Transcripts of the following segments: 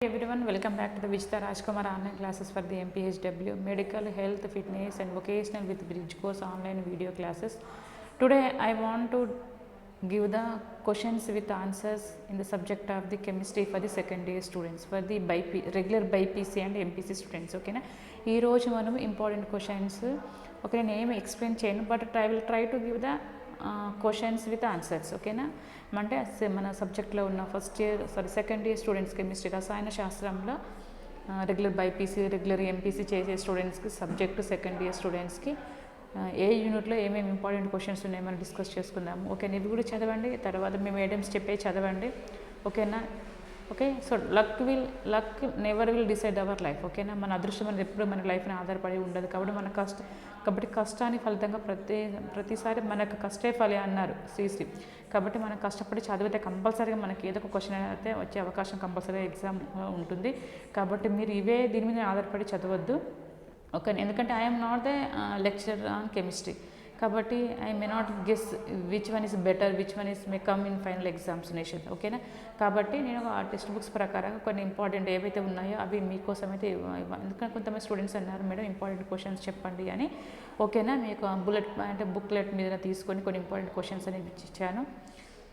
Everyone, welcome back to the Vijita Rajkumar online classes for the MPHW Medical Health Fitness and Vocational with Bridge Course online video classes. Today I want to give the questions with answers in the subject of the chemistry for the second year students, for the regular BPC and MPC students. Okay na, ee roju manam important questions okay name explain cheyanu, but I will try to give the questions with answers. ఓకేనా, అంటే మన సబ్జెక్ట్లో ఉన్న first year second year students chemistry రసాయన శాస్త్రంలో regular BiPC regular MPC చేసే స్టూడెంట్స్కి subject second year స్టూడెంట్స్కి ఏ యూనిట్లో ఏమేమి ఇంపార్టెంట్ క్వశ్చన్స్ ఉన్నాయో మనం డిస్కస్ చేసుకుందాము. ఓకే, ఇవి కూడా చదవండి, తర్వాత మీ మేడమ్స్ చెప్పే చదవండి. ఓకేనా, okay. So luck never will decide our life. ఓకేనా, మన అదృష్టం అనేది ఎప్పుడు మన లైఫ్ని ఆధారపడి ఉండదు. కాబట్టి కష్టానికి ఫలితంగా ప్రతిసారి మనకు కష్టే ఫలి అన్నారు శ్రీశ్రీ. కాబట్టి మనం కష్టపడి చదివితే కంపల్సరీగా మనకి ఏదో ఒక క్వశ్చన్ అయితే వచ్చే అవకాశం కంపల్సరీగా ఎగ్జామ్ ఉంటుంది. కాబట్టి మీరు దీని మీద ఆధారపడి చదవద్దు. ఓకే, ఎందుకంటే I'm not the lecturer on chemistry, కాబట్టి I may not guess which one is better, which one is may come in final examination. ఓకేనా, కాబట్టి నేను ఆ టెక్స్ట్ బుక్స్ ప్రకారంగా కొన్ని ఇంపార్టెంట్ ఏవైతే ఉన్నాయో అవి మీకోసం అయితే ఎందుకంటే కొంతమంది స్టూడెంట్స్ అన్నారు మేడం ఇంపార్టెంట్ క్వశ్చన్స్ చెప్పండి అని. ఓకేనా, మీకు బుక్లెట్ మీద తీసుకొని కొన్ని ఇంపార్టెంట్ క్వశ్చన్స్ అనేవి ఇచ్చాను.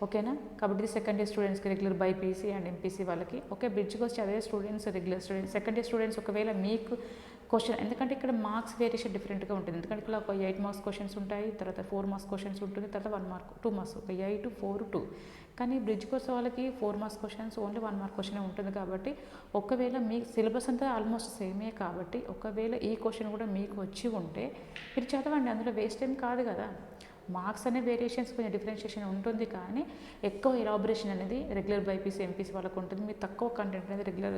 ఓకేనా, కాబట్టి సెకండ్ ఇయర్ స్టూడెంట్స్కి రెగ్యులర్ బైపీసీ అండ్ ఎంపీసీ వాళ్ళకి. ఓకే, బ్రిడ్జ్ కోర్స్ చదివే students regular students second year students ఒకవేళ మీకు క్వశ్చన్, ఎందుకంటే ఇక్కడ మార్క్స్ వేరియేషన్ డిఫరెంట్గా ఉంటుంది. ఎందుకంటే ఇక్కడ ఒక 8 మార్క్స్ క్వశ్చన్స్ ఉంటాయి, తర్వాత 4 మార్క్స్ క్వశ్చన్స్ ఉంటుంది, తర్వాత 1 మార్క్ 2 మార్క్స్, ఒక 8 4 2. కానీ బ్రిడ్జ్ కోర్స్ వాళ్ళకి 4 marks questions only 1 mark question ఉంటుంది. కాబట్టి ఒకవేళ మీ సిలబస్ అంతా ఆల్మోస్ట్ సేమే, కాబట్టి ఒకవేళ ఈ క్వశ్చన్ కూడా మీకు వచ్చి ఉంటే మీరు చదవండి, అందులో వేస్ట్ ఏం కాదు కదా. మార్క్స్ అనే వేరియేషన్స్ కొంచెం డిఫరెన్షియేషన్ ఉంటుంది, కానీ ఎక్కువ ఎలాబరేషన్ అనేది రెగ్యులర్ బైపీసీ ఎంపీసీ వాళ్ళకు ఉంటుంది. మీరు తక్కువ కంటెంట్ అనేది రెగ్యులర్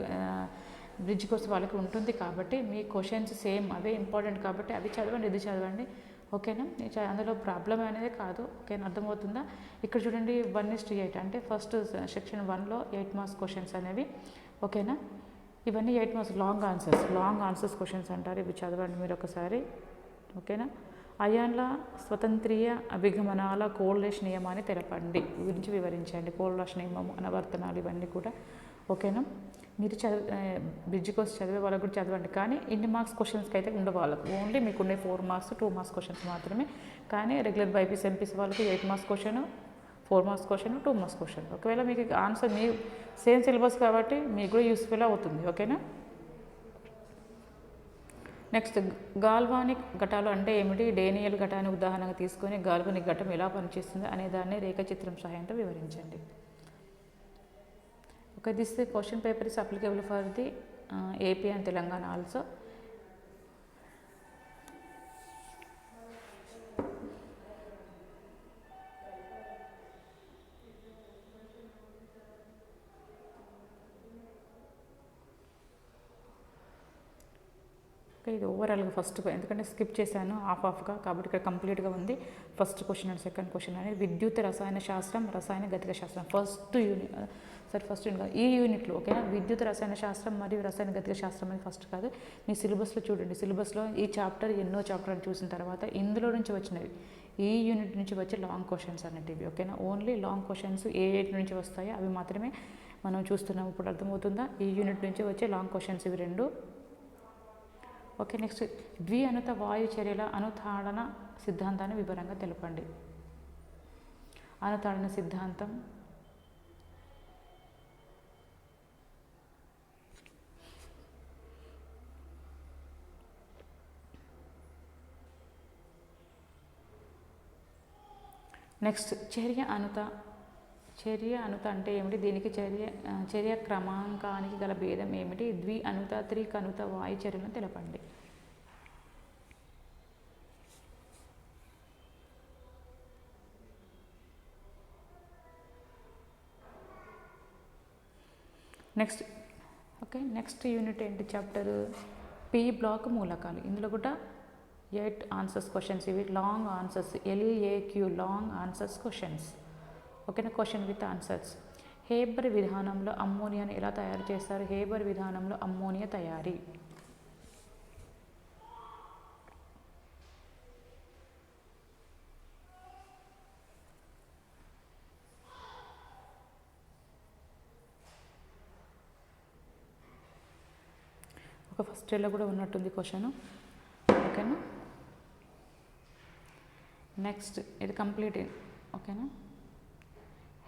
బ్రిడ్జ్ కోర్స్ వాళ్ళకి ఉంటుంది. కాబట్టి మీ క్వశ్చన్స్ సేమ్ అవే ఇంపార్టెంట్, కాబట్టి అవి చదవండి, ఇది చదవండి. ఓకేనా, అందులో ప్రాబ్లం అనేది కాదు. ఓకేనా, అర్థమవుతుందా? ఇక్కడ చూడండి 1:8 అంటే ఫస్ట్ సెక్షన్ 1లో 8 మార్క్స్ క్వశ్చన్స్ అనేవి. ఓకేనా, ఇవన్నీ 8 మార్క్స్ లాంగ్ ఆన్సర్స్ క్వశ్చన్స్ అంటారు. ఇవి చదవండి మీరు ఒకసారి. ఓకేనా, అయాన్ల స్వతంత్రీయ అభిగమనాల కోల్లాష్ నియమాన్ని తెలపండి, గురించి వివరించండి. కోల్లాష్ నియమము, అనువర్తనాలు, ఇవన్నీ కూడా. ఓకేనా, మీరు బ్రిడ్జ్ కోర్స్ చదివే వాళ్ళకు కూడా చదవండి, కానీ ఇన్ని మార్క్స్ క్వశ్చన్స్కి అయితే ఉండవు వాళ్ళకు. ఓన్లీ మీకు ఉండే 4 మార్క్స్ 2 మార్క్స్ క్వశ్చన్స్ మాత్రమే. కానీ రెగ్యులర్ బైపీసీ ఎంపీసీ వాళ్ళకి 8 marks question, 4 marks question, 2 marks question. ఒకవేళ మీకు ఆన్సర్ మీ సేమ్ సిలబస్ కాబట్టి మీకు కూడా యూస్ఫుల్ అవుతుంది. ఓకేనా, నెక్స్ట్ గాల్వానిక్ ఘటాలు అంటే ఏమిటి? డేనియల్ ఘటాన్ని ఉదాహరణగా తీసుకొని గాల్వానిక్ ఘటం ఎలా పనిచేస్తుంది అనే దాన్ని రేఖాచిత్రం సహాయంతో వివరించండి. Okay, this question paper is applicable for the AP and Telangana also. ఇది ఓవరాల్గా ఫస్ట్, ఎందుకంటే స్కిప్ చేశాను హాఫ్గా, కాబట్టి ఇక్కడ కంప్లీట్గా ఉంది. First question and second question అనేది విద్యుత్ రసాయన శాస్త్రం, రసాయన గతిక శాస్త్రం ఫస్ట్ యూనిట్. ఈ యూనిట్లో. ఓకేనా, విద్యుత్ రసాయన శాస్త్రం మరియు రసాయన గతిక శాస్త్రం అని ఫస్ట్ కాదు, మీ సిలబస్లో చూడండి. సిలబస్లో ఈ చాప్టర్ ఎన్నో చాప్టర్లు చూసిన తర్వాత ఇందులో నుంచి వచ్చినవి, ఈ యూనిట్ నుంచి వచ్చే లాంగ్ క్వశ్చన్స్ అనేటివి. ఓకేనా, ఓన్లీ లాంగ్ క్వశ్చన్స్ ఏ నుంచి వస్తాయో అవి మాత్రమే మనం చూస్తున్నాం. ఇప్పుడు అర్థమవుతుందా? ఈ యూనిట్ నుంచి వచ్చే లాంగ్ క్వశ్చన్స్ ఇవి రెండు. ఓకే, నెక్స్ట్ అనుత వాయు చర్యల అనుతాడన సిద్ధాంతాన్ని వివరంగా తెలపండి. అనుతాడన సిద్ధాంతం నెక్స్ట్ చర్య అనుత అంటే ఏమిటి? దీనికి చర్య క్రమాంకానికి గల భేదం ఏమిటి? అనుత త్రికనుత వాయు చర్యలను తెలపండి. నెక్స్ట్ యూనిట్ ఏంటి? చాప్టర్ పి బ్లాక్ మూలకాలు. ఇందులో కూడా 8 ఆన్సర్స్ క్వశ్చన్స్, ఇవి long answers, LEAQ long answers questions. ఓకేనా, క్వశ్చన్ విత్ ఆన్సర్స్. హేబర్ విధానంలో అమ్మోనియాను ఎలా తయారు చేస్తారు? హేబర్ విధానంలో అమ్మోనియా తయారీ. ఒక ఫస్ట్ ఇయర్లో కూడా ఉన్నట్టుంది క్వశ్చన్. ఓకేనా. నెక్స్ట్ ఇది కంప్లీటింగ్. ఓకేనా.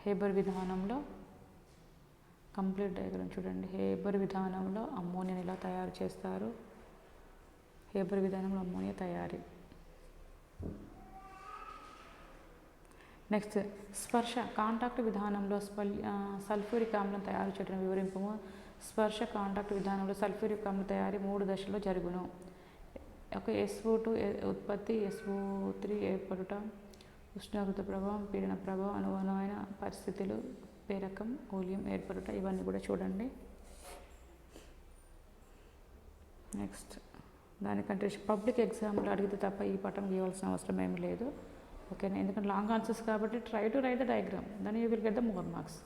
హేబర్ విధానంలో కంప్లీట్ డయాగ్రామ్ చూడండి. హేబర్ విధానంలో అమ్మోనియాని ఎలా తయారు చేస్తారు. హేబర్ విధానంలో అమ్మోనియా తయారీ. నెక్స్ట్ స్పర్శ కాంటాక్ట్ విధానంలో సల్ఫ్యూరిక్ ఆమ్లం తయారు చేయడం వివరింపము. స్పర్శ కాంటాక్ట్ విధానంలో సల్ఫ్యూరిక్ ఆమ్లం తయారీ 3 దశల్లో జరుగును. ఒక SO2 ఉత్పత్తి, SO3 ఏర్పడుట, ఉష్ణోగ్రత ప్రభావం, పీడన ప్రభావం, అనుగుణమైన పరిస్థితులు, పేరకం, ఓలియం ఏర్పడుట, ఇవన్నీ కూడా చూడండి. నెక్స్ట్ దానికంటే పబ్లిక్ ఎగ్జామ్లో అడిగితే తప్ప ఈ పటం గీయవలసిన అవసరం ఏమి లేదు. ఓకేనా. ఎందుకంటే లాంగ్ ఆన్సర్స్ కాబట్టి try to write the diagram, then you will get the more marks.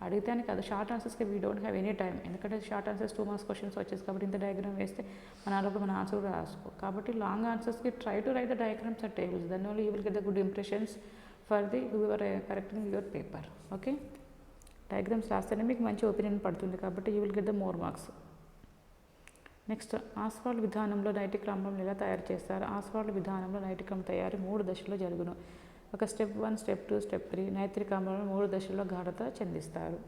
అడిగితే అని కాదు, షార్ట్ ఆన్సర్స్కి we don't have any time. ఎందుకంటే షార్ట్ ఆన్సర్స్ 2 మార్క్స్ క్వశ్చన్స్ వచ్చేసి కాబట్టి ఇంత డయాగ్రామ్ వేస్తే మన ఆన్సర్ కూడా రాసుకో. కాబట్టి లాంగ్ ఆన్సర్స్కి try to write the diagrams or tables, then only you will get the good impressions for the your correcting your paper. Okay. Diagrams రాస్తేనే మీకు మంచి ఒపీనియన్ పడుతుంది కాబట్టి you will get the more marks. Next Ostwald విధానంలో nitric ఆమ్లం ఎలా తయారు చేస్తారు. ఆస్ఫాల్ట్ విధానంలో నైట్రిక్ ఆమ్లం తయారీ 3 దశల్లో జరుగును. ఒక స్టెప్ 1, స్టెప్ 2, స్టెప్ 3. నైట్రిక్ ఆమ్లాలను 3 దశల్లో గాఢత చెందిస్తారు.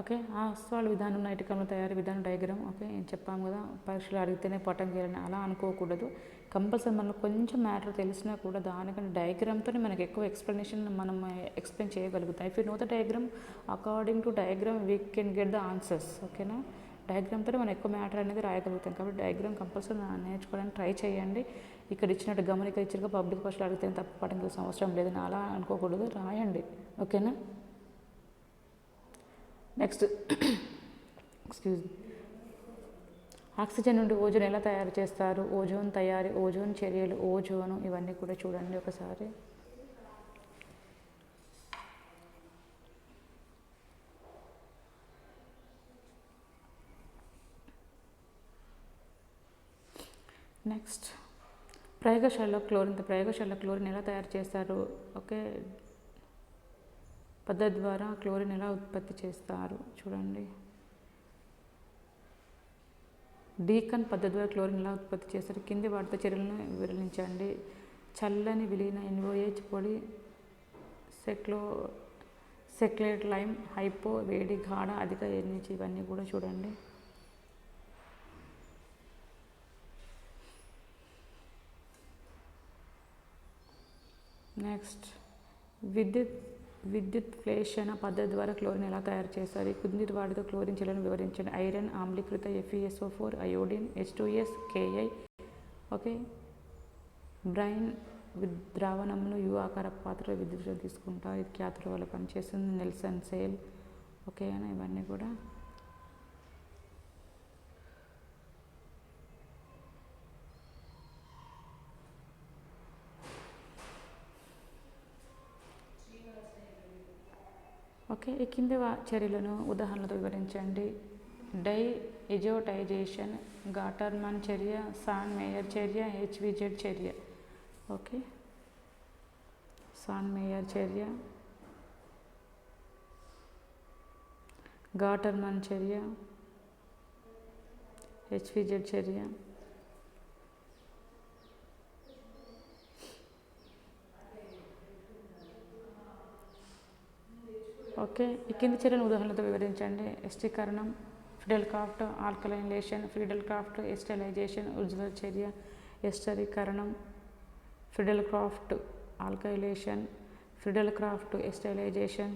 ఓకే. ఆస్ఫాల్ట్ విధానం నైట్రిక్ ఆమ్లం తయారీ విధానం డయాగ్రామ్. ఓకే, చెప్పాము కదా, పరీక్షలు అడిగితేనే పటం గీయాలని అలా అనుకోకూడదు. కంపల్సరీ మనకు కొంచెం మ్యాటర్ తెలిసినా కూడా దానికంటే డయాగ్రామ్తోనే మనకు ఎక్కువ ఎక్స్ప్లెనేషన్ మనం ఎక్స్ప్లెయిన్ చేయగలుగుతాం. If you know the diagram, according to diagram we can get the answers. ఓకేనా. డయాగ్రామ్తోనే మనం ఎక్కువ మ్యాటర్ అనేది రాయగలుగుతాం కాబట్టి డయాగ్రామ్ కంపల్సరీ నేర్చుకోవడానికి ట్రై చేయండి. ఇక్కడ ఇచ్చినట్టు గమనిక ఇచ్చినగా పబ్లిక్ పరీక్షలు అడిగితే తప్ప పటం గీయాల్సిన అవసరం లేదని అలా అనుకోకూడదు, రాయండి. ఓకేనా. నెక్స్ట్ ఎక్స్క్యూజ్ ఆక్సిజన్ నుండి ఓజోన్ ఎలా తయారు చేస్తారు. ఓజోన్ తయారీ, ఓజోన్ చర్యలు, ఓజోను, ఇవన్నీ కూడా చూడండి ఒకసారి. నెక్స్ట్ ప్రయోగశాలలో క్లోరిన్ ఎలా తయారు చేస్తారు. ఓకే, పద్ధతి ద్వారా క్లోరిన్ ఎలా ఉత్పత్తి చేస్తారు చూడండి. డీకన్ పద్ధతి ద్వారా క్లోరిన్ ఎలా ఉత్పత్తి చేస్తారు. కింది వాటితో చర్యలను వివరించండి. చల్లని విలీన NaOH పొడి, సెక్లేట్ లైమ్, హైపో, వేడి, గాఢ, అధిక NH, ఇవన్నీ కూడా చూడండి. నెక్స్ట్ విద్యుత్ప్లేషణ పద్ధతి ద్వారా క్లోరిన్ ఎలా తయారు చేస్తారు. కింది వాటితో క్లోరిన్ చర్యలను వివరించండి. Iron ఆమ్లీకృత, FeSO4, iodine, H2S, Ki. Okay, brain ద్రావణంను U ఆకార పాత్రలో విద్యుత్ తీసుకుంటారు. ఇది క్యాథోడ్ వల్ల పనిచేస్తుంది. Nelson sale. ఓకే, ఇవన్నీ కూడా. ఓకే, ఈ కింది చర్యలను ఉదాహరణలతో వివరించండి. డైఎజోటైజేషన్, గాటర్మన్ చర్య, సాన్ మేయర్ చర్య, HVZ చర్య. ఓకే, సాన్ మేయర్ చర్య, గాటర్మన్ చర్య, HVZ చర్య. ఓకే, ఈ కింది చర్యలను ఉదాహరణలతో వివరించండి. ఎస్టీకరణం, Friedel Crafts, alkylation, Friedel Crafts, esterification, ఉజ్వల్ చర్య, ఎస్టరీకరణం, Friedel Crafts, alkylation, Friedel Crafts, esterification.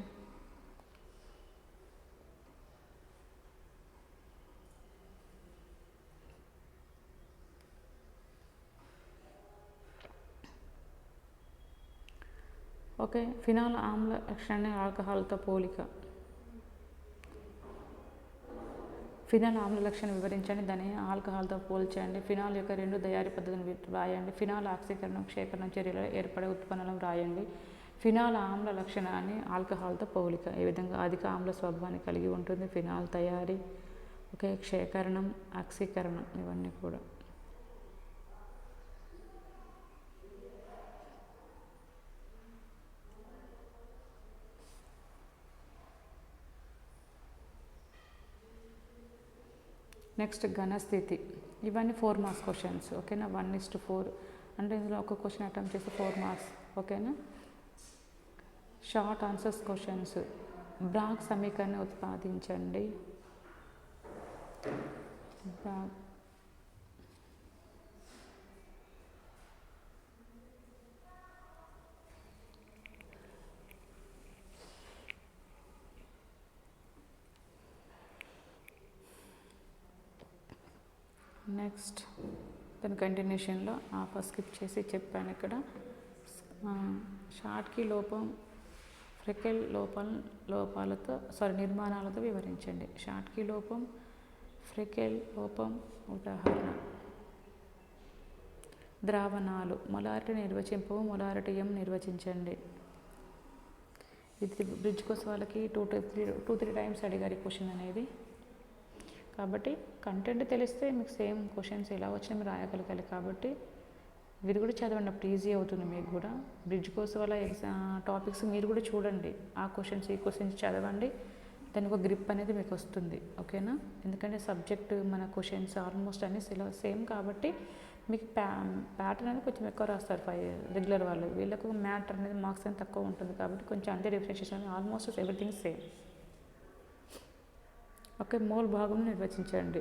Okay, phenol ఆమ్ల లక్షణాన్ని ఆల్కహాల్తో పోలిక. ఫినాల్ ఆమ్ల లక్షణాన్ని వివరించండి, దాన్ని ఆల్కహాల్తో పోల్చండి. ఫినాల్ యొక్క 2 తయారీ పద్ధతులను రాయండి. ఫినాల్ ఆక్సీకరణం, క్షేకరణం చర్యలో ఏర్పడే ఉత్పన్నాలను రాయండి. ఫినాల్ ఆమ్ల లక్షణాన్ని ఆల్కహాల్తో పోలిక. ఈ విధంగా అధిక ఆమ్ల స్వభావాన్ని కలిగి ఉంటుంది. ఫినాల్ తయారీ, ఓకే, క్షేకరణం, ఆక్సీకరణం, ఇవన్నీ కూడా. నెక్స్ట్ ఘనస్థితి, ఇవన్నీ 4 మార్క్స్ క్వశ్చన్స్. ఓకేనా, 1:4 అంటే ఇందులో ఒక క్వశ్చన్ అటెంప్ట్ చేసి 4 మార్క్స్. ఓకేనా. Short answers questions. బ్రాగ్ సమీకరణాన్ని ఉత్పాదించండి. బ్రాగ్ నెక్స్ట్ దాని కంటిన్యూషన్లో ఫస్ట్ స్కిప్ చేసి చెప్పాను ఇక్కడ. షార్ట్కి లోపం, ఫ్రెకెల్ నిర్మాణాలతో వివరించండి. షార్ట్కి లోపం, ఫ్రెకెల్ లోపం ఉదాహరణ. ద్రావణాలు. మొలారిటీ నిర్వచింపు, మొలారిటీ నిర్వచించండి. ఇది బ్రిడ్జ్ కోసం వాళ్ళకి 2-3 టైమ్స్ అడిగారు ఈ క్వశ్చన్ అనేది. కాబట్టి కంటెంట్ తెలిస్తే మీకు సేమ్ క్వశ్చన్స్ ఎలా వచ్చినా మీరు రాయగలగాలి. కాబట్టి మీరు కూడా చదవండి, అప్పుడు ఈజీ అవుతుంది మీకు కూడా. బ్రిడ్జ్ కోర్స్ వల్ల టాపిక్స్ మీరు కూడా చూడండి, ఆ క్వశ్చన్స్ ఈ క్వశ్చన్స్ చదవండి, దానికి ఒక గ్రిప్ అనేది మీకు వస్తుంది. ఓకేనా. ఎందుకంటే సబ్జెక్ట్ మన క్వశ్చన్స్ ఆల్మోస్ట్ అన్నీ సేమ్ కాబట్టి మీకు ప్యాటర్న్ అనేది కొంచెం ఎక్కువ రాస్తారు రెగ్యులర్ వాళ్ళు. వీళ్ళకు మ్యాటర్ అనేది మార్క్స్ అనేది తక్కువ ఉంటుంది కాబట్టి కొంచెం అంతే differentiation, almost everything same. Okay. Mole భాగం నిర్వచించండి.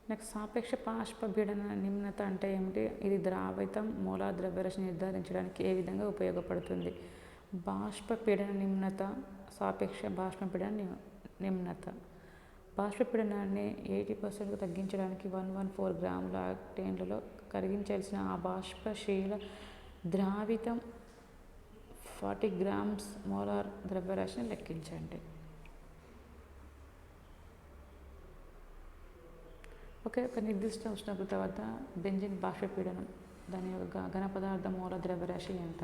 నెక్స్ట్ సాపేక్ష బాష్పపీడన నిమ్నత అంటే ఏమిటి? ఇది ద్రావితం మోలార్ ద్రవ్యరాశిని నిర్ధారించడానికి ఏ విధంగా ఉపయోగపడుతుంది? బాష్పపీడన నిమ్నత, సాపేక్ష బాష్పపీడన నిమ్నత. బాష్పపీడనాన్ని 80% తగ్గించడానికి 114 గ్రాముల ఆక్టేన్లలో కరిగించాల్సిన ఆ బాష్పశీల ద్రావితం 40 గ్రామ్స్ మోలార్ ద్రవ్యరాశిని లెక్కించండి. ఓకే. ఒక నిర్దిష్ట ఉష్ణోగ్రత వద్ద బెంజిన్ బాష్పపీడనం దాని యొక్క ఘన పదార్థం మోలార్ ద్రవ్యరాశి ఎంత?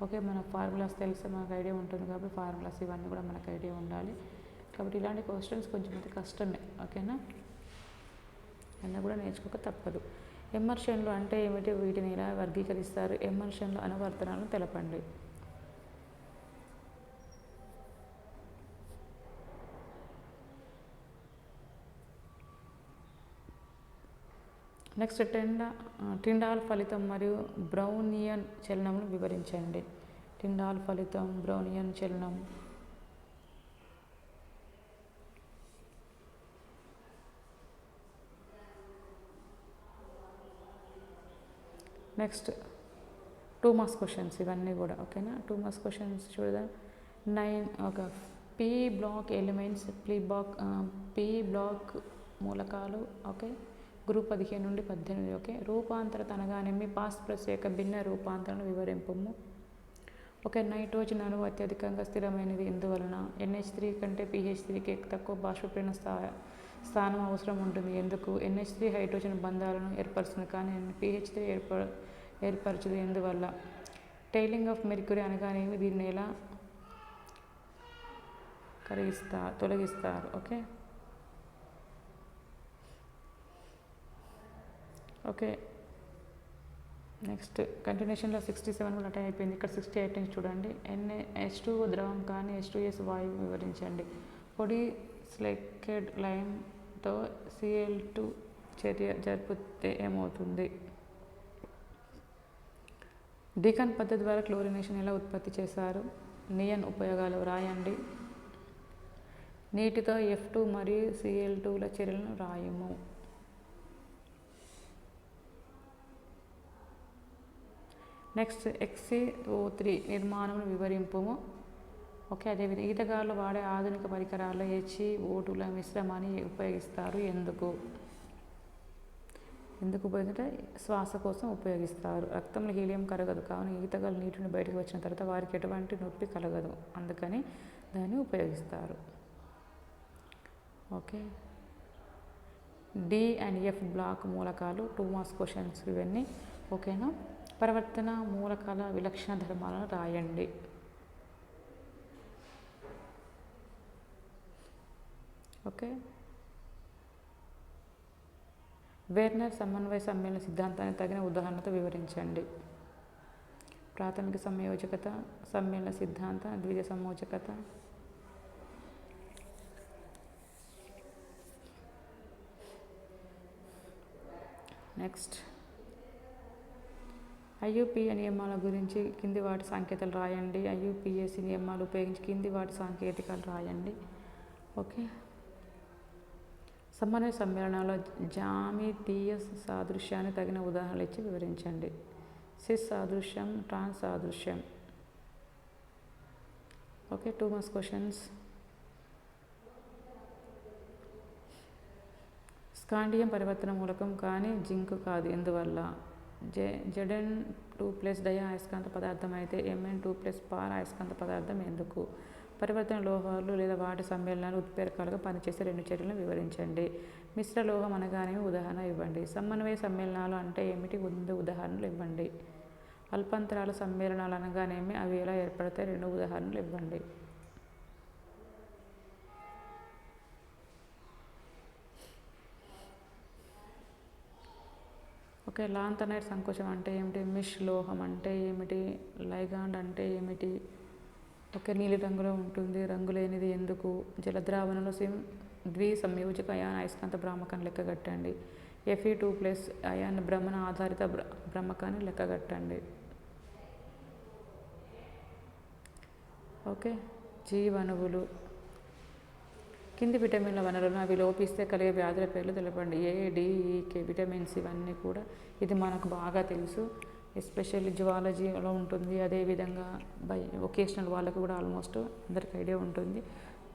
ఓకే. మన ఫార్ములాస్ తెలిస్తే మనకు ఐడియా ఉంటుంది కాబట్టి ఫార్ములాస్ ఇవన్నీ కూడా మనకు ఐడియా ఉండాలి. కాబట్టి ఇలాంటి క్వశ్చన్స్ కొంచెం అయితే కష్టమే. ఓకేనా. అన్నీ కూడా నేర్చుకోక తప్పదు. ఎమర్షన్లు అంటే ఏమిటి? వీటిని ఎలా వర్గీకరిస్తారు? ఎమర్షన్ల అనువర్తనాలను తెలపండి. నెక్స్ట్ టిండాల్ ఫలితం మరియు బ్రౌనియన్ చలనంను వివరించండి. టిండాల్ ఫలితం, బ్రౌనియన్ చలనం. నెక్స్ట్ 2 మార్క్స్ క్వశ్చన్స్ ఇవన్నీ కూడా. ఓకేనా. 2 మార్క్స్ క్వశ్చన్స్ చూద్దాం. 9 ఒక P block elements, P block మూలకాలు. ఓకే. గ్రూప్ 15 నుండి 18. ఓకే. రూపాంతరత అనగానేమి? ఫాస్ఫరస్ యొక్క భిన్న రూపాంతరణ వివరింపము. ఓకే. నైట్రోజన్ అణువు అత్యధికంగా స్థిరమైనది ఎందువలన? NH3 కంటే pH3కి తక్కువ బాష్పపీడన స్థానం అవసరం ఉంటుంది. ఎందుకు? NH3 హైడ్రోజన్ బంధాలను ఏర్పరుస్తుంది కానీ pH3 ఏర్పరచదు. ఎందువల్ల? టైలింగ్ ఆఫ్ మెర్క్యూరీ అనగానేమి? దీన్ని ఎలా తొలగిస్తారు? ఓకే. ఓకే. నెక్స్ట్ కంటిన్యూషన్లో 67 కూడా అటెండ్ అయిపోయింది. ఇక్కడ 68 నుంచి చూడండి. H2O ద్రవం కానీ H2S వాయువు వివరించండి. పొడి స్లెక్కెడ్ లైమ్తో Cl2 చర్య జరిపితే ఏమవుతుంది? డీకాన్ పద్ధతి ద్వారా క్లోరినేషన్ ఎలా ఉత్పత్తి చేశారు? నియన్ ఉపయోగాలు రాయండి. నీటితో F2 మరియు Cl2ల చర్యలను రాయము. నెక్స్ట్ XCO3 నిర్మాణం వివరింపము. ఓకే. అదేవిధంగా ఈతగాళ్ళు వాడే ఆధునిక పరికరాల్లో HCO2ల మిశ్రమాన్ని ఉపయోగిస్తారు. ఎందుకు ఉపయోగించే? శ్వాస కోసం ఉపయోగిస్తారు. రక్తంలో హీలియం కరగదు కావున ఈతగాళ్ళు నీటిని బయటకు వచ్చిన తర్వాత వారికి ఎటువంటి నొప్పి కలగదు, అందుకని దాన్ని ఉపయోగిస్తారు. Okay. D and F block మూలకాలు 2 మార్క్స్ క్వశ్చన్స్ ఇవన్నీ. ఓకేనా. పరివర్తన మూలకాల విలక్షణ ధర్మాలను రాయండి. ఓకే. వెర్నర్ సమన్వయ సమ్మేళన సిద్ధాంతాన్ని తగిన ఉదాహరణతో వివరించండి. ప్రాథమిక సంయోజకత, సమ్మేళన సిద్ధాంత, ద్విజ సంయోజకత. నెక్స్ట్ ఐయుపిఏ నియమాల గురించి కింది వాటి సంకేతాలు రాయండి. ఐయుపిఏసి నియమాలు ఉపయోగించి కింది వాటి సాంకేతికాలు రాయండి. ఓకే. సమన్వయ సమ్మేళనాల్లో జామితీయ సాదృశ్యాన్ని తగిన ఉదాహరణలు ఇచ్చి వివరించండి. సిస్ సాదృశ్యం, ట్రాన్స్ సాదృశ్యం. ఓకే. 2 marks questions. స్కాండియం పరివర్తన మూలకం కానీ జింక్ కాదు, ఎందువల్ల? Zn2+ డై అయస్కాంత పదార్థం అయితే Mn2+ పార అయస్కాంత పదార్థం ఎందుకు? పరివర్తన లోహాలు లేదా వాటి సమ్మేళనాలు ఉత్ప్రేరకాలుగా పనిచేసే 2 చర్యలను వివరించండి. మిశ్ర లోహం అనగానేమి ఉదాహరణ ఇవ్వండి. సమన్వయ సమ్మేళనాలు అంటే ఏమిటి? ఉదాహరణలు ఇవ్వండి. అల్పాంతరాల సమ్మేళనాలు అనగానేమి? అవి ఎలా ఏర్పడతాయి? 2 ఉదాహరణలు ఇవ్వండి. ఓకే. లాంతనైడ్ సంకోచం అంటే ఏమిటి? మిష్ లోహం అంటే ఏమిటి? లైగాండ్ అంటే ఏమిటి? ఓకే. నీలి రంగులో ఉంటుంది, రంగు లేనిది ఎందుకు? జలద్రావణంలో ద్విసంయోజక అయాన్ అయస్కాంత భ్రామకాన్ని లెక్కగట్టండి. Fe2+ అయాన్ భ్రమణ ఆధారిత భ్రమకాన్ని లెక్కగట్టండి. ఓకే. జీవణువులు. కింది విటమిన్ల వనరులను అవి లోపిస్తే కలిగే వ్యాధుల పేర్లు తెలపండి. A, D, E, K vitamins ఇవన్నీ కూడా ఇది మనకు బాగా తెలుసు. ఎస్పెషల్లీ జువాలజీలో ఉంటుంది. అదేవిధంగా వొకేషనల్ వాళ్ళకు కూడా ఆల్మోస్ట్ అందరికి ఐడియా ఉంటుంది.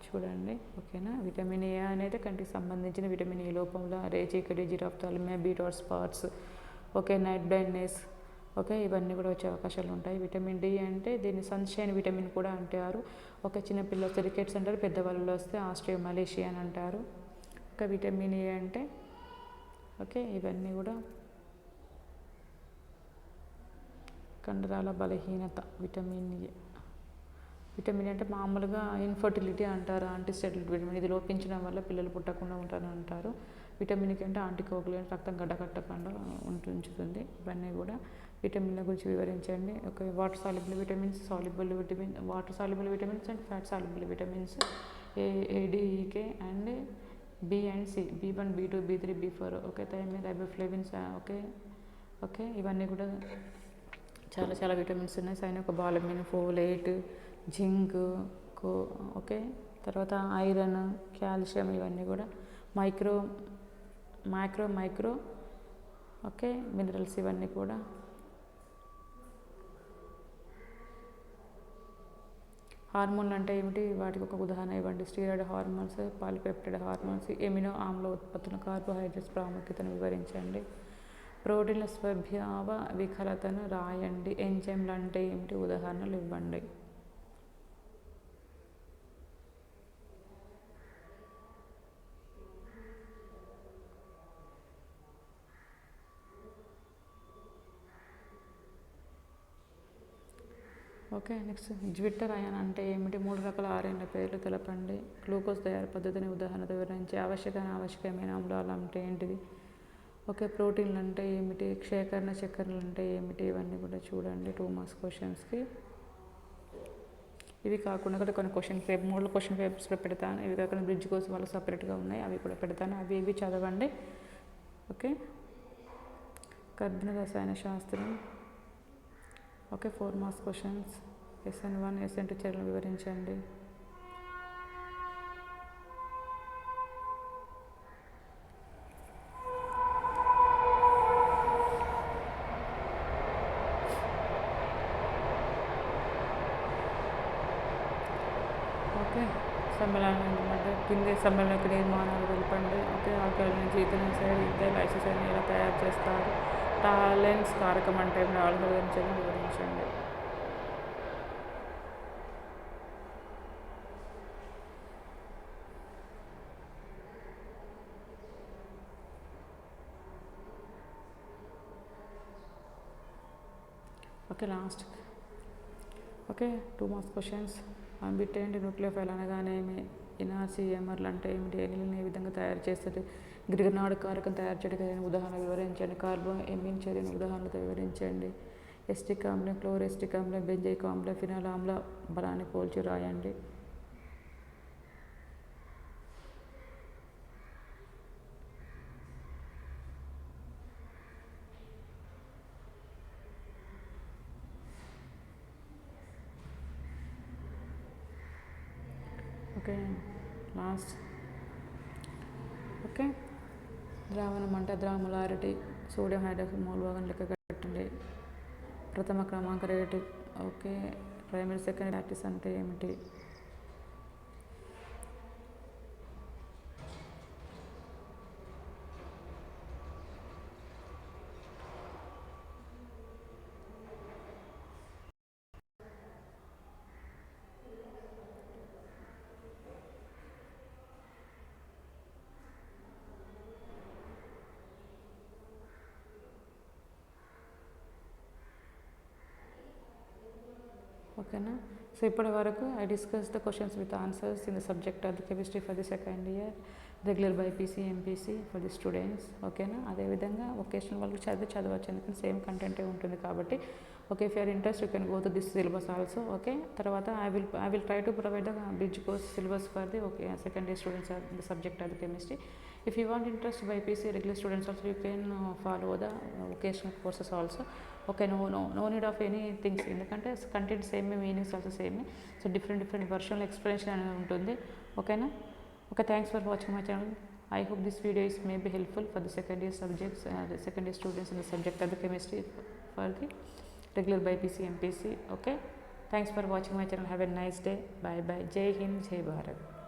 చూడండి. ఓకేనా. విటమిన్ ఏ అనేది కంటికి సంబంధించిన విటమిన్ ఏ లోపంలో రేచీకటి, xerophthalmia, Bitot's spots, okay, night blindness, okay, ఇవన్నీ కూడా వచ్చే అవకాశాలు ఉంటాయి. విటమిన్ డి అంటే దీన్ని సన్షైన్ విటమిన్ కూడా అంటారు. ఒక చిన్నపిల్లలు వస్తే రికెట్స్ అంటారు, పెద్దవాళ్ళు వస్తే ఆస్ట్రియో-మలేషియా అని అంటారు. ఒక విటమిన్ ఏ అంటే ఓకే, ఇవన్నీ కూడా కండరాల బలహీనత. Vitamin A. విటమిన్ అంటే మామూలుగా ఇన్ఫర్టిలిటీ అంటారు, యాంటీస్టెటిక్ విటమిన్. ఇది లోపించడం వల్ల పిల్లలు పుట్టకుండా ఉంటారని అంటారు. విటమిన్ కే అంటే యాంటీకోగులెంట్, రక్తం గడ్డకట్టకుండా ఉంచుతుంది. ఇవన్నీ కూడా విటమిన్ల గురించి వివరించండి. Okay. Water soluble vitamins, water soluble vitamins and fat soluble vitamins ADEK and B and C, B1, B2, B3, B4, okay, thiamine, riboflavins, okay okay, ఇవన్నీ కూడా చాలా విటమిన్స్ ఉన్నాయి. సైనోకోబాలమిన్, ఫోలేట్, జింక్, ఓకే, తర్వాత ఐరన్, కాల్షియం, ఇవన్నీ కూడా micro okay minerals, ఇవన్నీ కూడా. హార్మోన్లు అంటే ఏమిటి? వాటికి ఒక ఉదాహరణ ఇవ్వండి. Steroid hormones, polypeptide hormones, amino ఆమ్ల ఉత్పత్తులు, కార్బోహైడ్రేట్స్ ప్రాముఖ్యతను వివరించండి. ప్రోటీన్ల స్వభావ వికలతను రాయండి. ఎంజైమ్లు అంటే ఏమిటి? ఉదాహరణలు ఇవ్వండి. ఓకే. నెక్స్ట్ జ్విట్టర్ అయాన్ అంటే ఏమిటి? 3 రకాల ఆర్ఎన్ఏ పేర్లు తెలపండి. గ్లూకోజ్ తయారు పద్ధతిని ఉదాహరణతో వివరించి. ఆవశ్యకమైన ఆమ్లాలు అంటే ఏంటిది? ఓకే. ప్రోటీన్లు అంటే ఏమిటి? క్షేకరణ చక్కెరలు అంటే ఏమిటి? ఇవన్నీ కూడా చూడండి 2 మార్క్స్ క్వశ్చన్స్కి. ఇవి కాకుండా కూడా కొన్ని మూడు క్వశ్చన్ పేపర్స్లో పెడతాను. ఇవి కాకుండా బ్రిడ్జ్ కోసం వాళ్ళు సపరేట్గా ఉన్నాయి, అవి కూడా పెడతాను. అవి చదవండి. ఓకే. కర్బన రసాయన శాస్త్రం. Okay. 4 marks questions. SN1, SN2 చర్యలను వివరించండి. ఓకే. సమ్మేళనం అంటే కింది సమ్మేళన నిర్మాణాలు తెలపండి. ఓకే. ఆల్కహాల్ నుంచి ఇథనాల్ సైడ్, ఇథైల్ ఐసోసైడ్ ఎలా తయారు చేస్తారు? టాలెన్స్ కారకం అంటే ఆల్కహాల్ గురించి వివరించండి. Okay. Last. Okay. 2 marks questions. Ambident nucleophile అనగానేమి? ఎన్ఆర్సీఎంఆర్లు అంటే ఏమిటి, ఎనిలిన్ ఏ విధంగా తయారు చేస్తుంది, గ్రిగనార్డ్ కారకం తయారు చేయడానికి ఉదాహరణ వివరించండి, కార్బో ఎమిన్ చర్యను ఉదాహరణలతో వివరించండి, ఎస్టిక్ ఆమ్లం, క్లోరెస్టిక్ ఆమ్లం, బెంజైక్ ఆమ్లం, ఫినాల్ ఆమ్ల బలాన్ని పోల్చి రాయండి. Okay, last. ఓకే, ద్రావణం అంటే ద్రావములారిటీ, సోడియం హైడ్రాక్సైడ్ మోల్ భాగం లెక్క కట్టండి, ప్రథమ క్రమాంక రేటు. ఓకే, ప్రైమరీ సెకండరీ ప్రాక్టీస్ అంటే ఏమిటి, ఓకేనా. సో ఇప్పటి వరకు I discuss the questions with answers in the subject of the chemistry for the second year, regular BiPC MPC for the students. ఓకేనా, అదేవిధంగా వొకేషనల్ వాళ్ళకి చదవచ్చు, ఎందుకంటే సేమ్ కంటెంటే ఉంటుంది కాబట్టి. Okay, if you're interest you can go to this syllabus also. Okay, తర్వాత I will try to provide the bridge course syllabus for the second year students or the subject of the chemistry. If you want interest BPC regular students also, you can follow the vocational courses also. Okay, no need of any things, ఎందుకంటే content same, meanings also same. So different వర్షన్లో explanation అనేది ఉంటుంది. ఓకేనా. Okay, thanks for watching my channel. I hope this video is may be helpful for the second year subjects, the second year students in the subject of the chemistry for the regular BPC MPC. Okay, thanks for watching my channel. Have a nice day. Bye bye. Jai Hind, Jai Bharat.